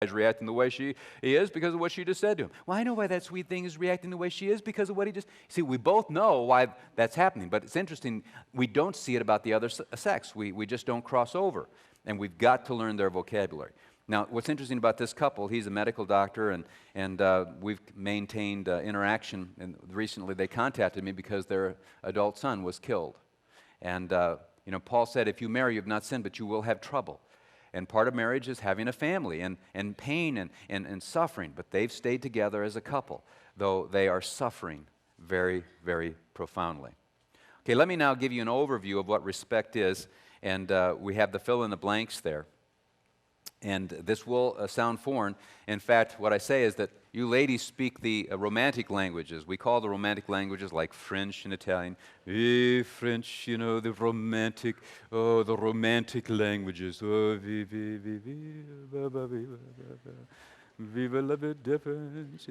is reacting the way he is because of what she just said to him. Well, I know why that sweet thing is reacting the way she is because of what he just... See, we both know why that's happening, but it's interesting. We don't see it about the other sex. We just don't cross over, and we've got to learn their vocabulary. Now, what's interesting about this couple, he's a medical doctor, and we've maintained interaction, and recently they contacted me because their adult son was killed. And, Paul said, if you marry, you have not sinned, but you will have trouble. And part of marriage is having a family and pain and suffering. But they've stayed together as a couple, though they are suffering very, very profoundly. Okay, let me now give you an overview of what respect is. And we have the fill in the blanks there. And this will sound foreign. In fact, what I say is that you ladies speak the romantic languages. We call the romantic languages like French and Italian. French, the romantic languages. Oh, vive la difference,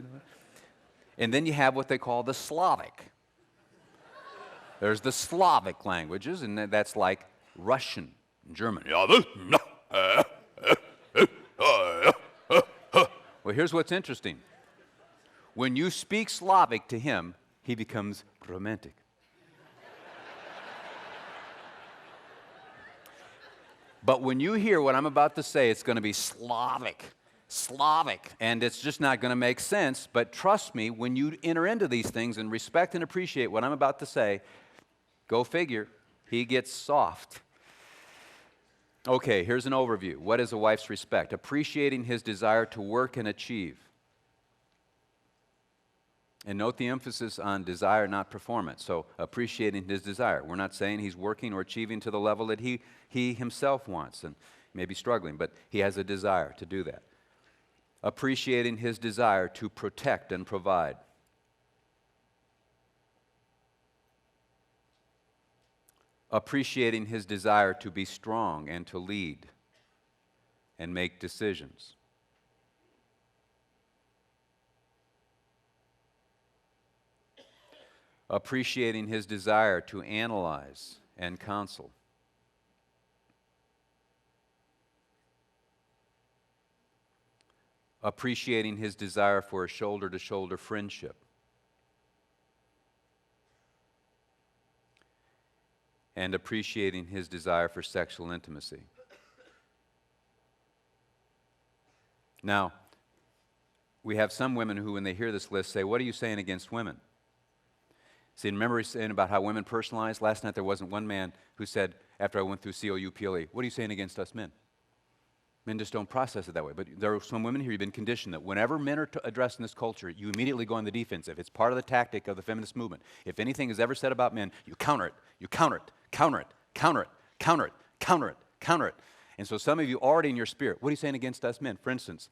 And then you have what they call the Slavic. There's the Slavic languages, and that's like Russian, German. Well, here's what's interesting. When you speak Slavic to him, he becomes romantic. But when you hear what I'm about to say, it's going to be Slavic, and it's just not going to make sense. But trust me, when you enter into these things and respect and appreciate what I'm about to say, go figure, he gets soft. Okay, here's an overview. What is a wife's respect? Appreciating his desire to work and achieve. And note the emphasis on desire, not performance. So appreciating his desire. We're not saying he's working or achieving to the level that he himself wants and may be struggling, but he has a desire to do that. Appreciating his desire to protect and provide. Appreciating his desire to be strong and to lead and make decisions. Appreciating his desire to analyze and counsel. Appreciating his desire for a shoulder-to-shoulder friendship. And appreciating his desire for sexual intimacy. Now, we have some women who, when they hear this list, say, what are you saying against women? See, remember saying about how women personalize? Last night there wasn't one man who said, after I went through COUPLE, what are you saying against us men? Men just don't process it that way. But there are some women here who've been conditioned that whenever men are addressed in this culture, you immediately go on the defensive. It's part of the tactic of the feminist movement. If anything is ever said about men, you counter it, counter it, counter it, counter it, counter it, counter it. And so some of you already in your spirit, what are you saying against us men? For instance,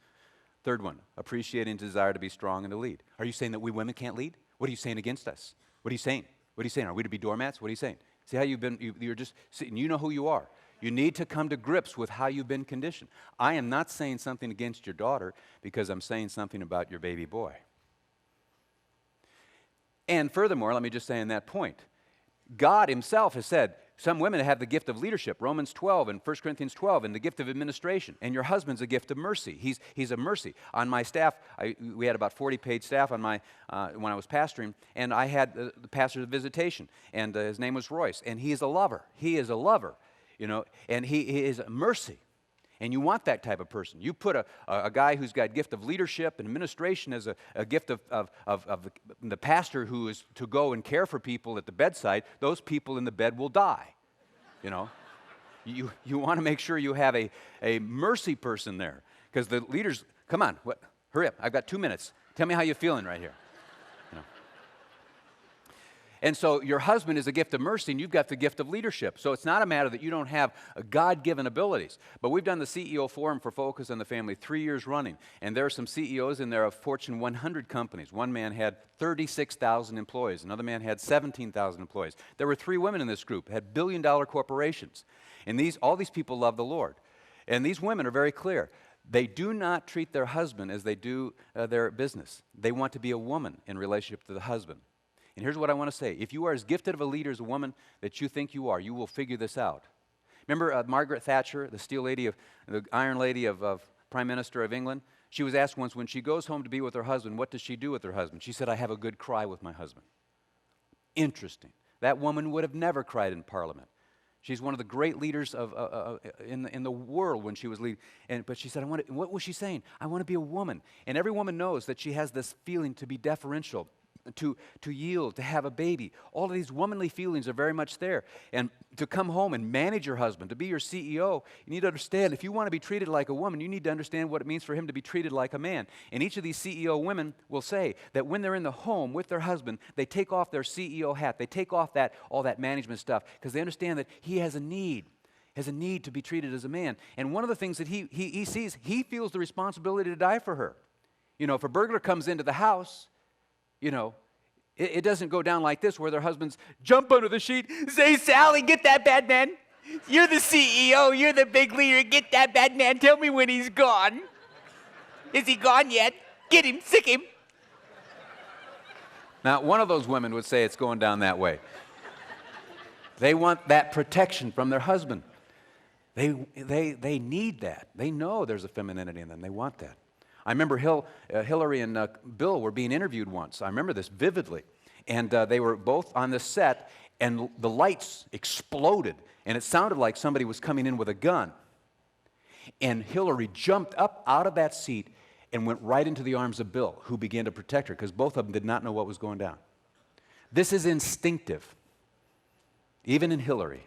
third one, appreciating desire to be strong and to lead. Are you saying that we women can't lead? What are you saying against us? What are you saying? What are you saying? Are we to be doormats? What are you saying? See how you've been, you're just sitting, you know who you are. You need to come to grips with how you've been conditioned. I am not saying something against your daughter because I'm saying something about your baby boy. And furthermore, let me just say on that point, God himself has said, some women have the gift of leadership, Romans 12 and 1 Corinthians 12, and the gift of administration. And your husband's a gift of mercy. He's a mercy. On my staff, we had about 40-page staff on my when I was pastoring, and I had the pastor of visitation, and his name was Royce, and he is a lover. He is a lover, and he is a mercy. And you want that type of person. You put a guy who's got gift of leadership and administration as a gift of the pastor who is to go and care for people at the bedside, those people in the bed will die, You want to make sure you have a mercy person there. Because the leaders, come on, hurry up, I've got 2 minutes. Tell me how you're feeling right here. And so your husband is a gift of mercy, and you've got the gift of leadership. So it's not a matter that you don't have God-given abilities. But we've done the CEO Forum for Focus on the Family 3 years running, and there are some CEOs in there of Fortune 100 companies. One man had 36,000 employees. Another man had 17,000 employees. There were 3 women in this group, had billion-dollar corporations. And all these people love the Lord. And these women are very clear. They do not treat their husband as they do their business. They want to be a woman in relationship to the husband. And here's what I want to say. If you are as gifted of a leader as a woman that you think you are, you will figure this out. Remember Margaret Thatcher, the steel lady, the iron lady of Prime Minister of England, she was asked once when she goes home to be with her husband, what does she do with her husband? She said, I have a good cry with my husband. Interesting. That woman would have never cried in Parliament. She's one of the great leaders in the world when she was leading. But she said, what was she saying? I want to be a woman. And every woman knows that she has this feeling to be deferential, to yield, to have a baby. All of these womanly feelings are very much there. And to come home and manage your husband, to be your CEO, you need to understand, if you want to be treated like a woman, you need to understand what it means for him to be treated like a man. And each of these CEO women will say that when they're in the home with their husband, they take off their CEO hat. They take off all that management stuff because they understand that he has a need to be treated as a man. And one of the things that he sees, he feels the responsibility to die for her. You know, if a burglar comes into the house, you know, it doesn't go down like this where their husbands jump under the sheet, say, Sally, get that bad man. You're the CEO. You're the big leader. Get that bad man. Tell me when he's gone. Is he gone yet? Get him. Sick him. Now, one of those women would say it's going down that way. They want that protection from their husband. They need that. They know there's a femininity in them. They want that. I remember Hillary and Bill were being interviewed once. I remember this vividly. And they were both on the set, and the lights exploded, and it sounded like somebody was coming in with a gun. And Hillary jumped up out of that seat and went right into the arms of Bill, who began to protect her, because both of them did not know what was going down. This is instinctive, even in Hillary.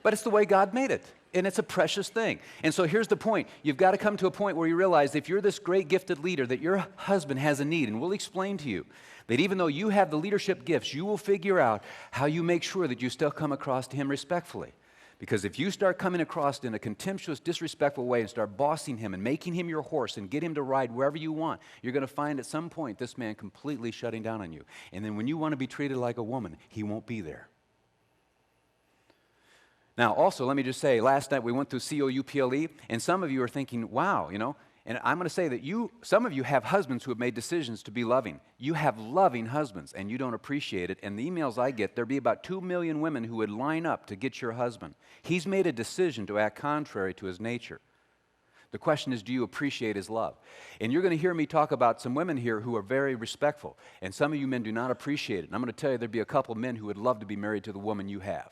But it's the way God made it, and it's a precious thing. And so here's the point. You've got to come to a point where you realize if you're this great gifted leader, that your husband has a need, and we'll explain to you that even though you have the leadership gifts, you will figure out how you make sure that you still come across to him respectfully. Because if you start coming across in a contemptuous, disrespectful way and start bossing him and making him your horse and get him to ride wherever you want, you're going to find at some point this man completely shutting down on you. And then when you want to be treated like a woman, he won't be there. Now, also, let me just say, last night we went through COUPLE, and some of you are thinking, wow, you know, and I'm going to say that some of you have husbands who have made decisions to be loving. You have loving husbands, and you don't appreciate it. And the emails I get, there'd be about 2 million women who would line up to get your husband. He's made a decision to act contrary to his nature. The question is, do you appreciate his love? And you're going to hear me talk about some women here who are very respectful, and some of you men do not appreciate it. And I'm going to tell you there'd be a couple of men who would love to be married to the woman you have.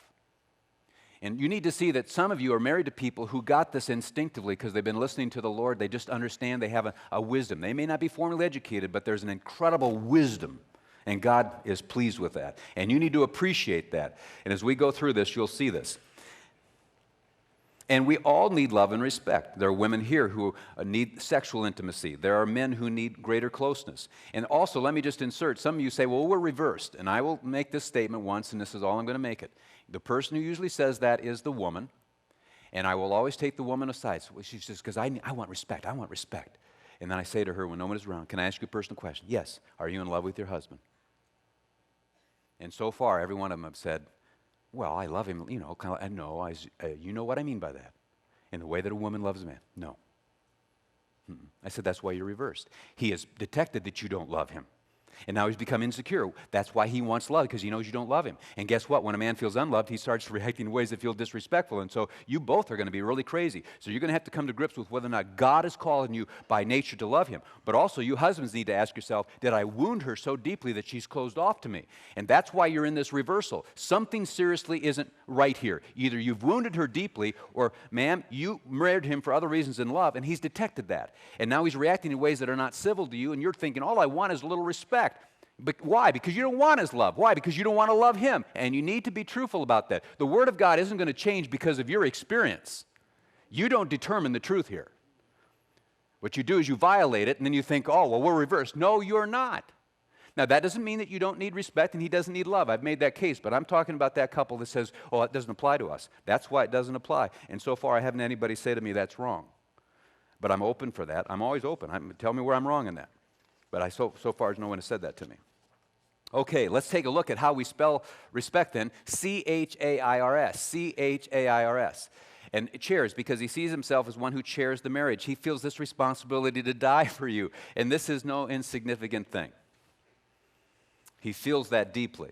And you need to see that some of you are married to people who got this instinctively because they've been listening to the Lord. They just understand, they have a wisdom. They may not be formally educated, but there's an incredible wisdom, and God is pleased with that. And you need to appreciate that. And as we go through this, you'll see this. And we all need love and respect. There are women here who need sexual intimacy. There are men who need greater closeness. And also, let me just insert, some of you say, well, we're reversed. And I will make this statement once, and this is all I'm going to make it. The person who usually says that is the woman, and I will always take the woman aside. So she says, because I want respect, I want respect. And then I say to her when no one is around, can I ask you a personal question? Yes. Are you in love with your husband? And so far, every one of them have said, well, I love him, you know, kind of, no, you know what I mean by that. In the way that a woman loves a man. No. I said, that's why you're reversed. He has detected that you don't love him. And now he's become insecure. That's why he wants love, because he knows you don't love him. And guess what? When a man feels unloved, he starts reacting in ways that feel disrespectful. And so you both are going to be really crazy. So you're going to have to come to grips with whether or not God is calling you by nature to love him. But also, you husbands need to ask yourself, did I wound her so deeply that she's closed off to me? And that's why you're in this reversal. Something seriously isn't right here. Either you've wounded her deeply, or, ma'am, you married him for other reasons than love, and he's detected that. And now he's reacting in ways that are not civil to you, and you're thinking, all I want is a little respect. But why? Because you don't want his love. Why? Because you don't want to love him. And you need to be truthful about that. The Word of God isn't going to change because of your experience. You don't determine the truth here. What you do is you violate it, and then you think, oh, well, we're reversed. No, you're not. Now, that doesn't mean that you don't need respect and he doesn't need love. I've made that case, but I'm talking about that couple that says, oh, it doesn't apply to us. That's why it doesn't apply. And so far, I haven't had anybody say to me that's wrong. But I'm open for that. I'm always open. Tell me where I'm wrong in that. But so far, no one has said that to me. Okay, let's take a look at how we spell respect then. C-H-A-I-R-S. C-H-A-I-R-S. And chairs, because he sees himself as one who chairs the marriage. He feels this responsibility to die for you. And this is no insignificant thing. He feels that deeply.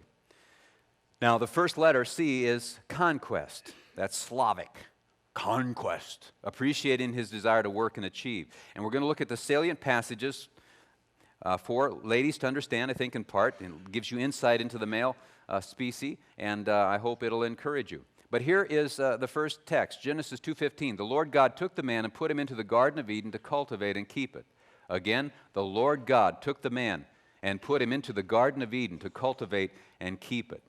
Now, the first letter, C, is conquest. That's Slavic. Conquest. Appreciating his desire to work and achieve. And we're going to look at the salient passages for ladies to understand, I think, in part. It gives you insight into the male species, and I hope it'll encourage you. But here is the first text, Genesis 2:15. The Lord God took the man and put him into the Garden of Eden to cultivate and keep it. Again, the Lord God took the man and put him into the Garden of Eden to cultivate and keep it.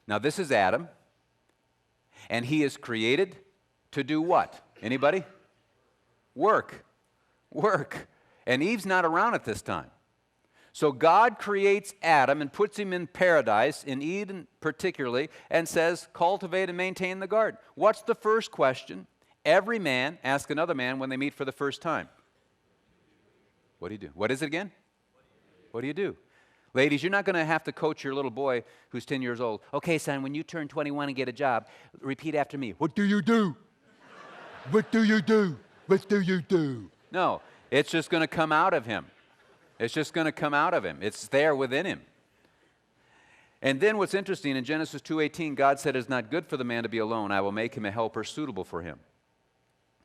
Now, this is Adam, and he is created to do what? Anybody? Work. Work. And Eve's not around at this time. So God creates Adam and puts him in paradise, in Eden particularly, and says, cultivate and maintain the garden. What's the first question every man asks another man when they meet for the first time? What do you do? What is it again? What do you do? Ladies, you're not going to have to coach your little boy who's 10 years old. Okay, son, when you turn 21 and get a job, repeat after me. What do you do? What do you do? What do you do? No, it's just going to come out of him. It's just going to come out of him. It's there within him. And then what's interesting, in Genesis 2:18, God said, it's not good for the man to be alone. I will make him a helper suitable for him.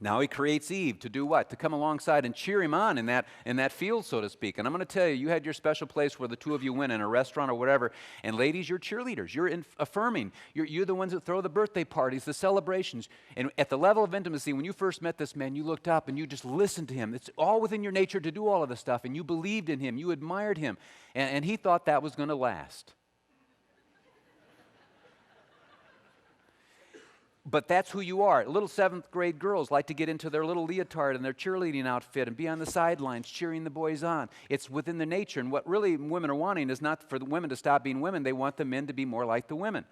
Now he creates Eve to do what? To come alongside and cheer him on in that field, so to speak. And I'm going to tell you, you had your special place where the two of you went in a restaurant or whatever. And ladies, you're cheerleaders. You're affirming. You're the ones that throw the birthday parties, the celebrations. And at the level of intimacy, when you first met this man, you looked up and you just listened to him. It's all within your nature to do all of this stuff. And you believed in him. You admired him. And he thought that was going to last. But that's who you are. Little 7th grade girls like to get into their little leotard and their cheerleading outfit and be on the sidelines cheering the boys on. It's within their nature. And what really women are wanting is not for the women to stop being women. They want the men to be more like the women.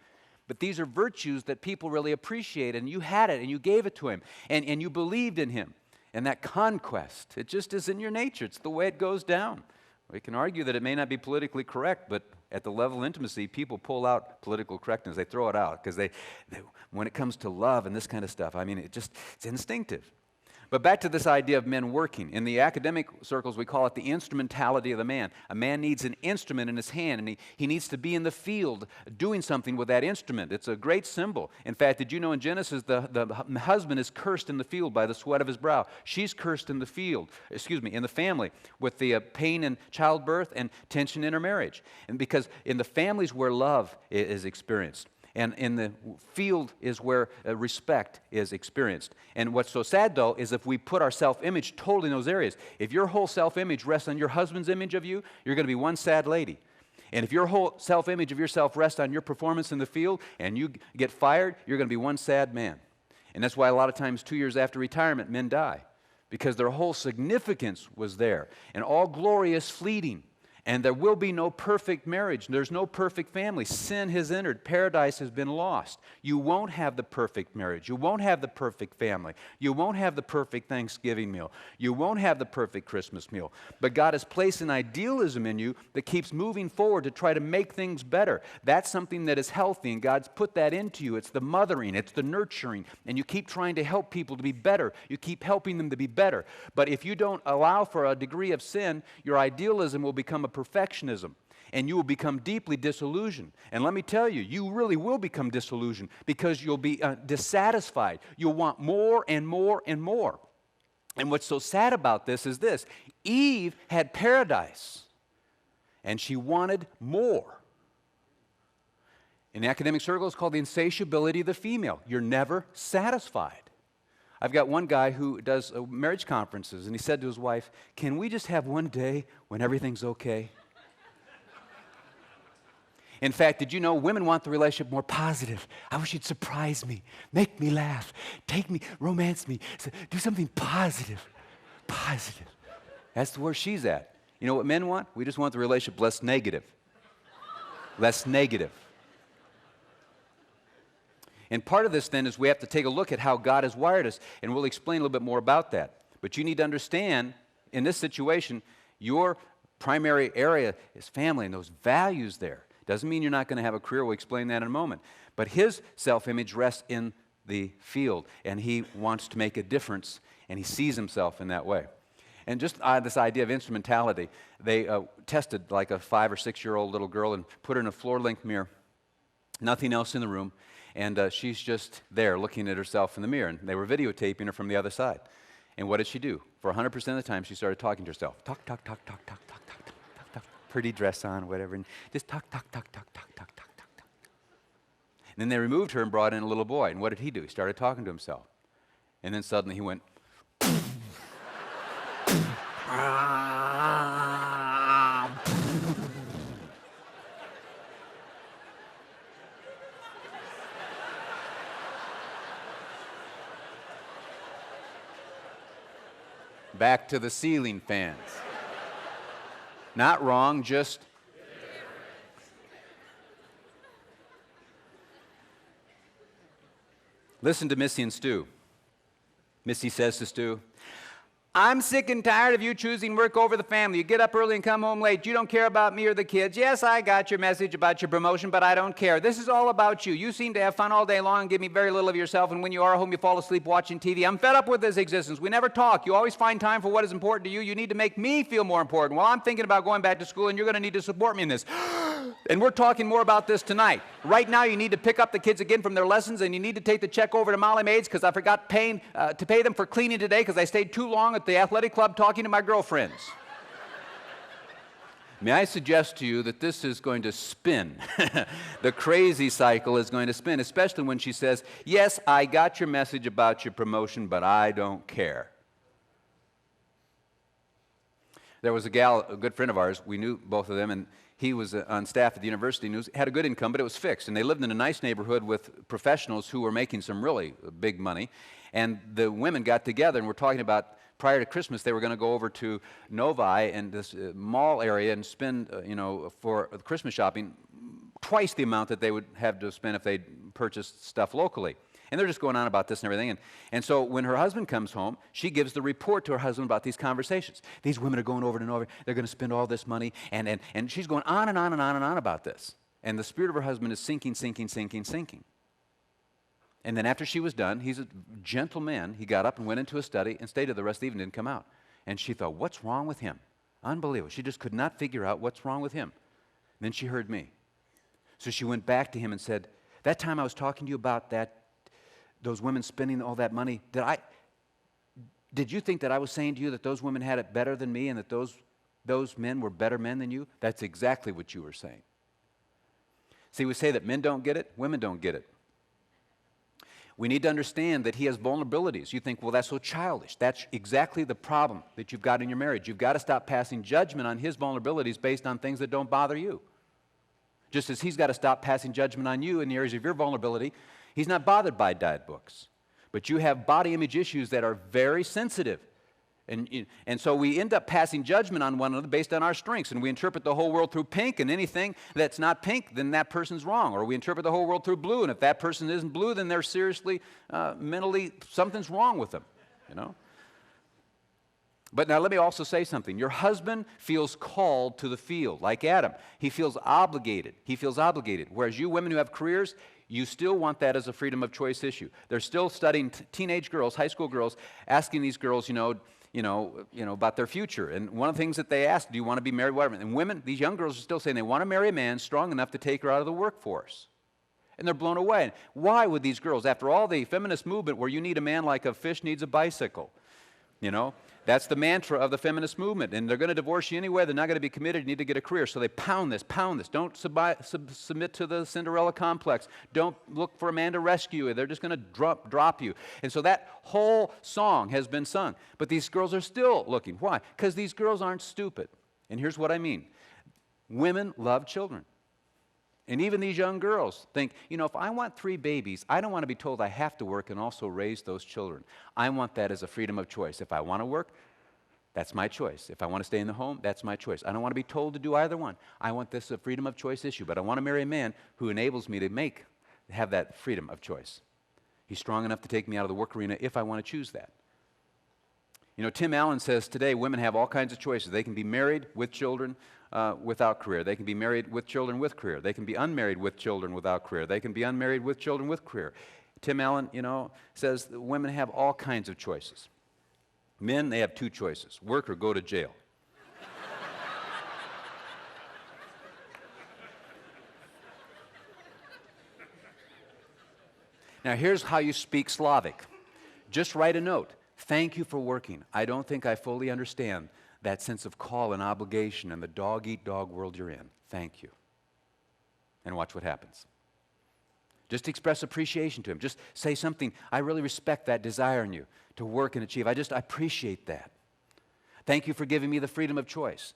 But these are virtues that people really appreciate. And you had it and you gave it to him. And you believed in him. And that conquest, it just is in your nature. It's the way it goes down. We can argue that it may not be politically correct, but at the level of intimacy, people pull out political correctness. They throw it out because they when it comes to love and this kind of stuff, I mean, it's instinctive. But back to this idea of men working. In the academic circles, we call it the instrumentality of the man. A man needs an instrument in his hand, and he needs to be in the field doing something with that instrument. It's a great symbol. In fact, did you know in Genesis, the husband is cursed in the field by the sweat of his brow. She's cursed in the field, in the family, with the pain in childbirth and tension in her marriage. And because in the families where love is experienced, and in the field is where respect is experienced. And what's so sad, though, is if we put our self-image totally in those areas. If your whole self-image rests on your husband's image of you, you're going to be one sad lady. And if your whole self-image of yourself rests on your performance in the field and you get fired, you're going to be one sad man. And that's why a lot of times 2 years after retirement, men die. Because their whole significance was there. And all glory is fleeting. And there will be no perfect marriage. There's no perfect family. Sin has entered. Paradise has been lost. You won't have the perfect marriage. You won't have the perfect family. You won't have the perfect Thanksgiving meal. You won't have the perfect Christmas meal. But God has placed an idealism in you that keeps moving forward to try to make things better. That's something that is healthy, and God's put that into you. It's the mothering. It's the nurturing. And you keep trying to help people to be better. You keep helping them to be better. But if you don't allow for a degree of sin, your idealism will become a perfectionism, and you will become deeply disillusioned. And let me tell you, you really will become disillusioned because you'll be dissatisfied. You'll want more and more and more. And what's so sad about this is this. Eve had paradise, and she wanted more. In academic circles, it's called the insatiability of the female. You're never satisfied. I've got one guy who does marriage conferences, and he said to his wife, "Can we just have one day when everything's okay?" In fact, did you know women want the relationship more positive? I wish you'd surprise me, make me laugh, take me, romance me, do something positive. Positive. That's where she's at. You know what men want? We just want the relationship less negative. Less negative. And part of this, then, is we have to take a look at how God has wired us, and we'll explain a little bit more about that. But you need to understand, in this situation, your primary area is family and those values there. Doesn't mean you're not going to have a career. We'll explain that in a moment. But his self-image rests in the field, and he wants to make a difference, and he sees himself in that way. And just this idea of instrumentality, they tested like a 5 or 6-year-old little girl and put her in a floor-length mirror, nothing else in the room, and she's just there looking at herself in the mirror, and they were videotaping her from the other side. And what did she do? For 100% of the time, she started talking to herself. Talk, talk, talk, talk, talk, talk, talk, talk, talk, talk. Pretty dress on, whatever, and just talk, talk, talk, talk, talk, talk, talk, talk, talk. And then they removed her and brought in a little boy, and what did he do? He started talking to himself. And then suddenly he went, back to the ceiling fans. Not wrong, just listen to Missy and Stew. Missy says to Stew, I'm sick and tired of you choosing work over the family. You get up early and come home late. You don't care about me or the kids. Yes, I got your message about your promotion, but I don't care. This is all about you. You seem to have fun all day long and give me very little of yourself, and when you are home, you fall asleep watching TV. I'm fed up with this existence. We never talk. You always find time for what is important to you. You need to make me feel more important. Well, I'm thinking about going back to school, and you're going to need to support me in this. And we're talking more about this tonight. Right now, you need to pick up the kids again from their lessons, and you need to take the check over to Molly Maids because I forgot to pay them for cleaning today because I stayed too long at the athletic club talking to my girlfriends. May I suggest to you that this is going to spin. The crazy cycle is going to spin, especially when she says, yes, I got your message about your promotion, but I don't care. There was a gal, a good friend of ours, we knew both of them, and he was on staff at the university and had a good income, but it was fixed. And they lived in a nice neighborhood with professionals who were making some really big money. And the women got together and were talking about prior to Christmas, they were going to go over to Novi and this mall area and spend, for Christmas shopping, twice the amount that they would have to spend if they'd purchased stuff locally. And they're just going on about this and everything. And so when her husband comes home, she gives the report to her husband about these conversations. These women are going over and over. They're going to spend all this money. And she's going on and on and on and on about this. And the spirit of her husband is sinking, sinking, sinking, sinking. And then after she was done, he's a gentle man. He got up and went into a study and stayed till the rest of the evening, didn't come out. And she thought, what's wrong with him? Unbelievable. She just could not figure out what's wrong with him. And then she heard me. So she went back to him and said, that time I was talking to you about those women spending all that money, did you think that I was saying to you that those women had it better than me and that those men were better men than you? That's exactly what you were saying. See, we say that men don't get it, women don't get it. We need to understand that he has vulnerabilities. You think, well, that's so childish. That's exactly the problem that you've got in your marriage. You've got to stop passing judgment on his vulnerabilities based on things that don't bother you. Just as he's got to stop passing judgment on you in the areas of your vulnerability. He's not bothered by diet books. But you have body image issues that are very sensitive. And so we end up passing judgment on one another based on our strengths. And we interpret the whole world through pink, and anything that's not pink, then that person's wrong. Or we interpret the whole world through blue, and if that person isn't blue, then they're seriously, mentally, something's wrong with them, But now let me also say something. Your husband feels called to the field, like Adam. He feels obligated. Whereas you women who have careers, you still want that as a freedom of choice issue. They're still studying teenage girls, high school girls, asking these girls, about their future. And one of the things that they ask, do you want to be married, whatever. And women, these young girls are still saying they want to marry a man strong enough to take her out of the workforce. And they're blown away. Why would these girls, after all the feminist movement where you need a man like a fish needs a bicycle, That's the mantra of the feminist movement. And they're going to divorce you anyway. They're not going to be committed. You need to get a career. So they pound this. Don't submit to the Cinderella complex. Don't look for a man to rescue you. They're just going to drop you. And so that whole song has been sung. But these girls are still looking. Why? Because these girls aren't stupid. And here's what I mean. Women love children. And even these young girls think, if I want 3 babies, I don't want to be told I have to work and also raise those children. I want that as a freedom of choice. If I want to work, that's my choice. If I want to stay in the home, that's my choice. I don't want to be told to do either one. I want this a freedom of choice issue, but I want to marry a man who enables me to have that freedom of choice. He's strong enough to take me out of the work arena if I want to choose that. Tim Allen says today women have all kinds of choices. They can be married with children, without career. They can be married with children with career. They can be unmarried with children without career. They can be unmarried with children with career. Tim Allen, says that women have all kinds of choices. Men, they have two choices, work or go to jail. Now, here's how you speak Slavic. Just write a note. Thank you for working. I don't think I fully understand that sense of call and obligation and the dog-eat-dog world you're in. Thank you. And watch what happens. Just express appreciation to him. Just say something, I really respect that desire in you to work and achieve. I appreciate that. Thank you for giving me the freedom of choice.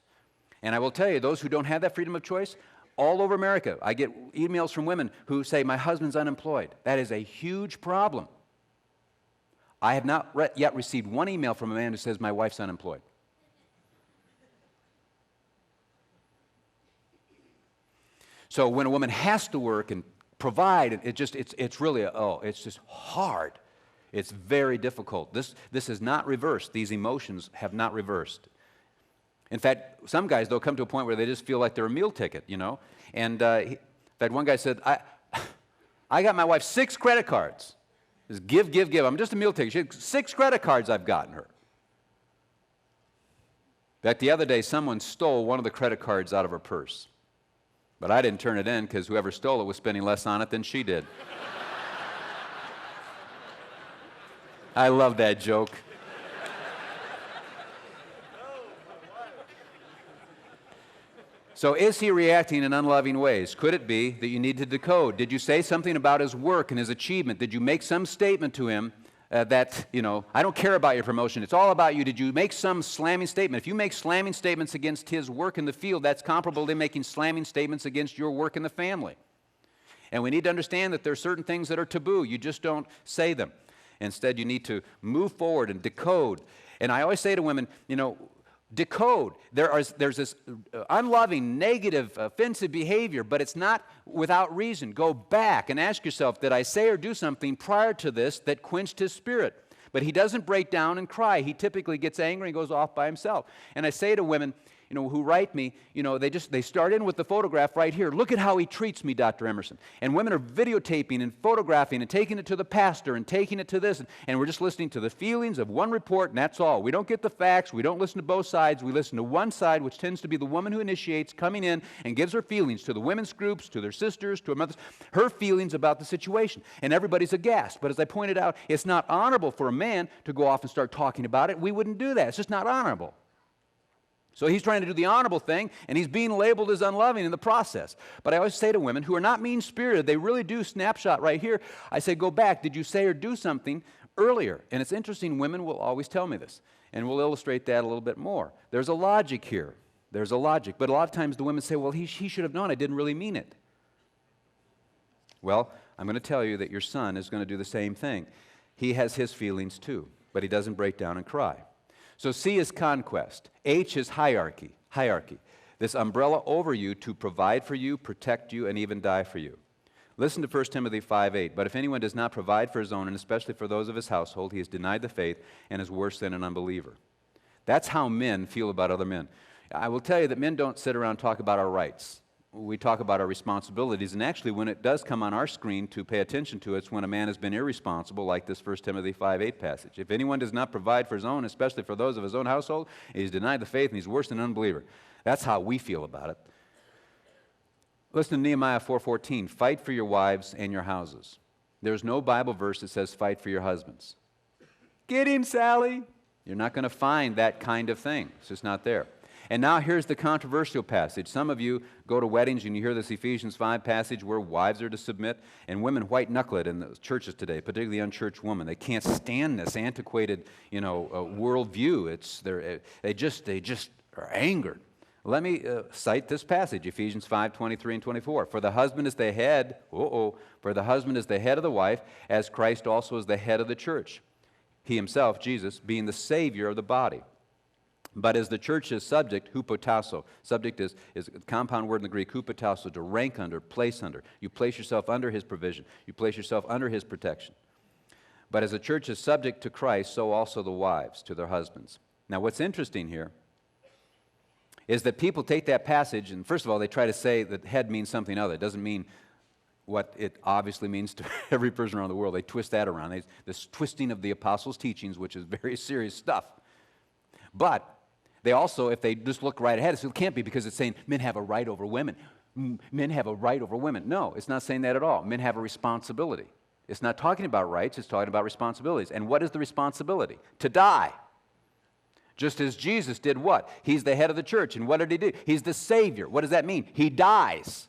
And I will tell you, those who don't have that freedom of choice, all over America, I get emails from women who say, my husband's unemployed. That is a huge problem. I have not yet received one email from a man who says, my wife's unemployed. So when a woman has to work and provide, it's really, it's just hard. It's very difficult. This is not reversed. These emotions have not reversed. In fact, some guys, they'll come to a point where they just feel like they're a meal ticket, you know. And in fact, one guy said, I got my wife 6 credit cards. Just give. I'm just a meal ticket. She had 6 credit cards I've gotten her. In fact, the other day, someone stole one of the credit cards out of her purse. But I didn't turn it in because whoever stole it was spending less on it than she did. I love that joke. So is he reacting in unloving ways? Could it be that you need to decode? Did you say something about his work and his achievement? Did you make some statement to him that, I don't care about your promotion. It's all about you. Did you make some slamming statement? If you make slamming statements against his work in the field, that's comparable to making slamming statements against your work in the family. And we need to understand that there are certain things that are taboo. You just don't say them. Instead, you need to move forward and decode. And I always say to women, decode. There's this unloving, negative, offensive behavior, but it's not without reason. Go back and ask yourself, did I say or do something prior to this that quenched his spirit? But he doesn't break down and cry. He typically gets angry and goes off by himself. And I say to women, who write me, they start in with the photograph right here. Look at how he treats me, Dr. Emerson. And women are videotaping and photographing and taking it to the pastor and taking it to this. And we're just listening to the feelings of one report, and that's all. We don't get the facts. We don't listen to both sides. We listen to one side, which tends to be the woman who initiates, coming in and gives her feelings to the women's groups, to their sisters, to her mothers, her feelings about the situation. And everybody's aghast. But as I pointed out, it's not honorable for a man to go off and start talking about it. We wouldn't do that. It's just not honorable. So he's trying to do the honorable thing, and he's being labeled as unloving in the process. But I always say to women who are not mean-spirited, they really do snapshot right here. I say, go back. Did you say or do something earlier? And it's interesting, women will always tell me this, and we'll illustrate that a little bit more. There's a logic here. There's a logic. But a lot of times the women say, well, he should have known. I didn't really mean it. Well, I'm going to tell you that your son is going to do the same thing. He has his feelings too, but he doesn't break down and cry. So C is conquest. H is hierarchy. This umbrella over you to provide for you, protect you, and even die for you. Listen to 1 Timothy 5:8. But if anyone does not provide for his own, and especially for those of his household, he has denied the faith and is worse than an unbeliever. That's how men feel about other men. I will tell you that men don't sit around and talk about our rights. We talk about our responsibilities, and actually when it does come on our screen to pay attention to, it's when a man has been irresponsible, like this 1 Timothy 5:8 passage. If anyone does not provide for his own, especially for those of his own household, he's denied the faith and he's worse than an unbeliever. That's how we feel about it. Listen to Nehemiah 4:14. Fight for your wives and your houses. There's no Bible verse that says fight for your husbands. Get him, Sally. You're not going to find that kind of thing. It's just not there. And now here's the controversial passage. Some of you go to weddings and you hear this Ephesians 5 passage where wives are to submit, and women white-knuckle it in the churches today, particularly unchurched women. They can't stand this antiquated, worldview. They just are angered. Let me cite this passage, Ephesians 5:23 and 24. For the husband is the head, for the husband is the head of the wife, as Christ also is the head of the church. He himself, Jesus, being the Savior of the body. But as the church is subject, hupotasso. Subject is a compound word in the Greek, hupotasso, to rank under, place under. You place yourself under his provision. You place yourself under his protection. But as the church is subject to Christ, so also the wives to their husbands. Now what's interesting here is that people take that passage, and first of all, they try to say that head means something other. It doesn't mean what it obviously means to every person around the world. They twist that around. This twisting of the apostles' teachings, which is very serious stuff. But they also, if they just look right ahead, it can't be because it's saying men have a right over women. Men have a right over women. No, it's not saying that at all. Men have a responsibility. It's not talking about rights, it's talking about responsibilities. And what is the responsibility? To die. Just as Jesus did what? He's the head of the church. And what did he do? He's the Savior. What does that mean? He dies.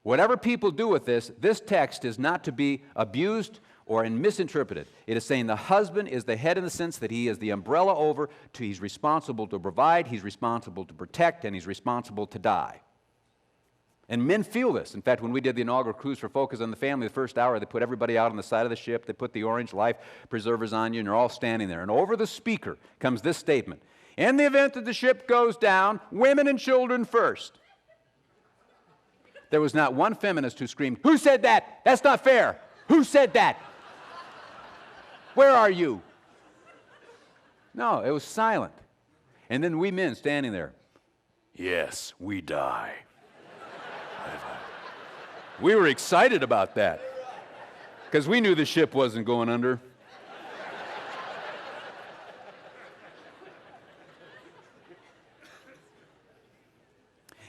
Whatever people do with this text is not to be abused or misinterpreted. It is saying the husband is the head in the sense that he is the umbrella over, he's responsible to provide, he's responsible to protect, and he's responsible to die. And men feel this. In fact, when we did the inaugural cruise for Focus on the Family, the first hour, they put everybody out on the side of the ship, they put the orange life preservers on you, and you're all standing there. And over the speaker comes this statement: in the event that the ship goes down, women and children first. There was not one feminist who screamed, "Who said that? That's not fair. Who said that? Where are you?" No, it was silent. And then we men standing there. Yes, we die. We were excited about that because we knew the ship wasn't going under.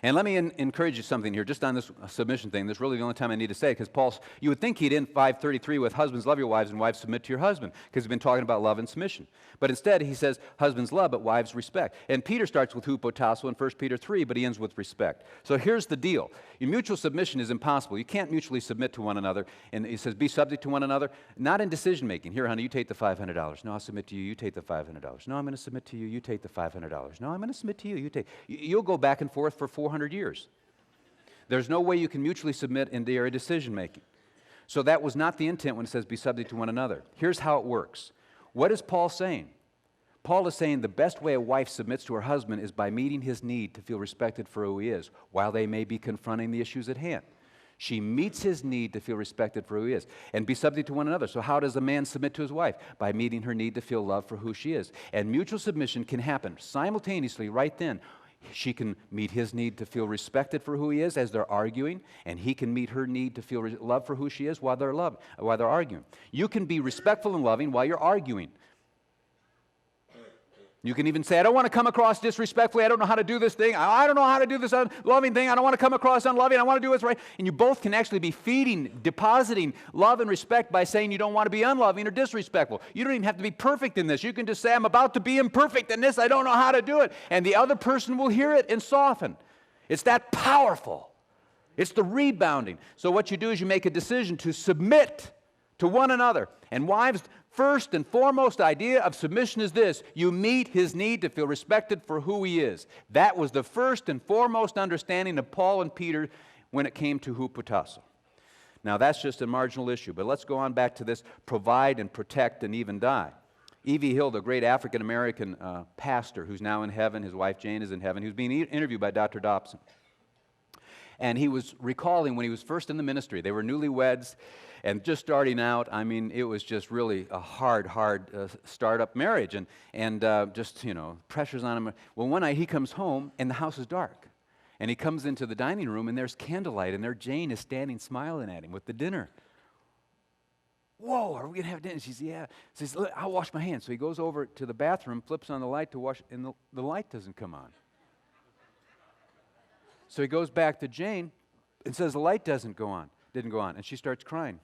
And let me encourage you something here, just on this submission thing. This is really the only time I need to say it, because Paul, you would think he'd end 5:33 with husbands love your wives and wives submit to your husband, because he's been talking about love and submission. But instead he says husbands love, but wives respect. And Peter starts with hupotasso in 1 Peter 3, but he ends with respect. So here's the deal. Your mutual submission is impossible. You can't mutually submit to one another. And he says be subject to one another, not in decision making. Here, honey, you take the $500. No, I'll submit to you. You take the $500. No, I'm going to submit to you. You take the $500. No, I'm going to submit to you. You take. You'll go back and forth for 400 years. There's no way you can mutually submit in the area of decision making. So that was not the intent when it says be subject to one another. Here's how it works. What is Paul saying? Paul is saying the best way a wife submits to her husband is by meeting his need to feel respected for who he is, while they may be confronting the issues at hand. She meets his need to feel respected for who he is and be subject to one another. So how does a man submit to his wife? By meeting her need to feel love for who she is. And mutual submission can happen simultaneously right then. She can meet his need to feel respected for who he is as they're arguing, and he can meet her need to feel love for who she is while they're arguing. You can be respectful and loving while you're arguing. You can even say, I don't want to come across disrespectfully. I don't know how to do this thing. I don't know how to do this unloving thing. I don't want to come across unloving. I want to do what's right. And you both can actually be depositing love and respect by saying you don't want to be unloving or disrespectful. You don't even have to be perfect in this. You can just say, I'm about to be imperfect in this. I don't know how to do it. And the other person will hear it and soften. It's that powerful. It's the rebounding. So what you do is you make a decision to submit to one another. And wives, first and foremost idea of submission is this: you meet his need to feel respected for who he is. That was the first and foremost understanding of Paul and Peter when it came to hupotasso. Now that's just a marginal issue, but let's go on back to this provide and protect and even die. E.V. Hill, the great African-American pastor who's now in heaven, his wife Jane is in heaven, who's being interviewed by Dr. Dobson. And he was recalling when he was first in the ministry. They were newlyweds and just starting out. I mean, it was just really a hard startup marriage, and just, pressures on him. Well, one night he comes home and the house is dark. And he comes into the dining room and there's candlelight, and there Jane is standing smiling at him with the dinner. Whoa, are we going to have dinner? She says, yeah. He says, I'll wash my hands. So he goes over to the bathroom, flips on the light to wash, and the light doesn't come on. So he goes back to Jane and says, the light didn't go on. And she starts crying.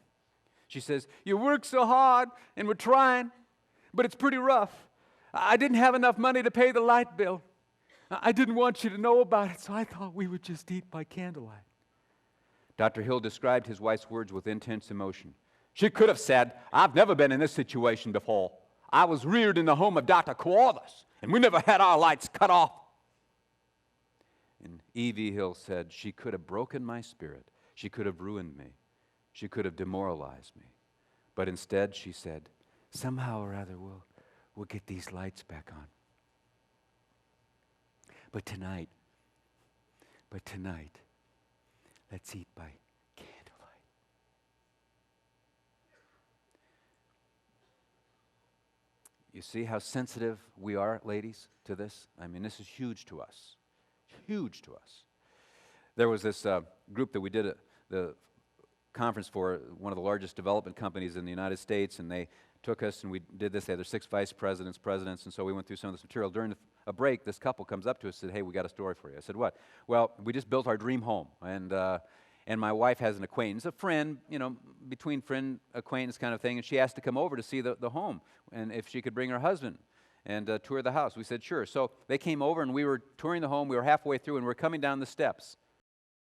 She says, you work so hard and we're trying, but it's pretty rough. I didn't have enough money to pay the light bill. I didn't want you to know about it, so I thought we would just eat by candlelight. Dr. Hill described his wife's words with intense emotion. She could have said, I've never been in this situation before. I was reared in the home of Dr. Cuadras, and we never had our lights cut off. And E.V. Hill said, she could have broken my spirit. She could have ruined me. She could have demoralized me. But instead, she said, somehow or other, we'll get these lights back on. But tonight, let's eat by candlelight. You see how sensitive we are, ladies, to this? I mean, this is huge to us. Huge to us. There was this group that we did the conference for, one of the largest development companies in the United States, and they took us, and we did this. They had 6 vice presidents, and so we went through some of this material. During a break, this couple comes up to us and said, hey, we got a story for you. I said, what? Well, we just built our dream home, and my wife has an acquaintance, a friend, between friend, acquaintance kind of thing, and she asked to come over to see the home, and if she could bring her husband and tour the house. We said, sure. So they came over, and we were touring the home. We were halfway through, and we were coming down the steps.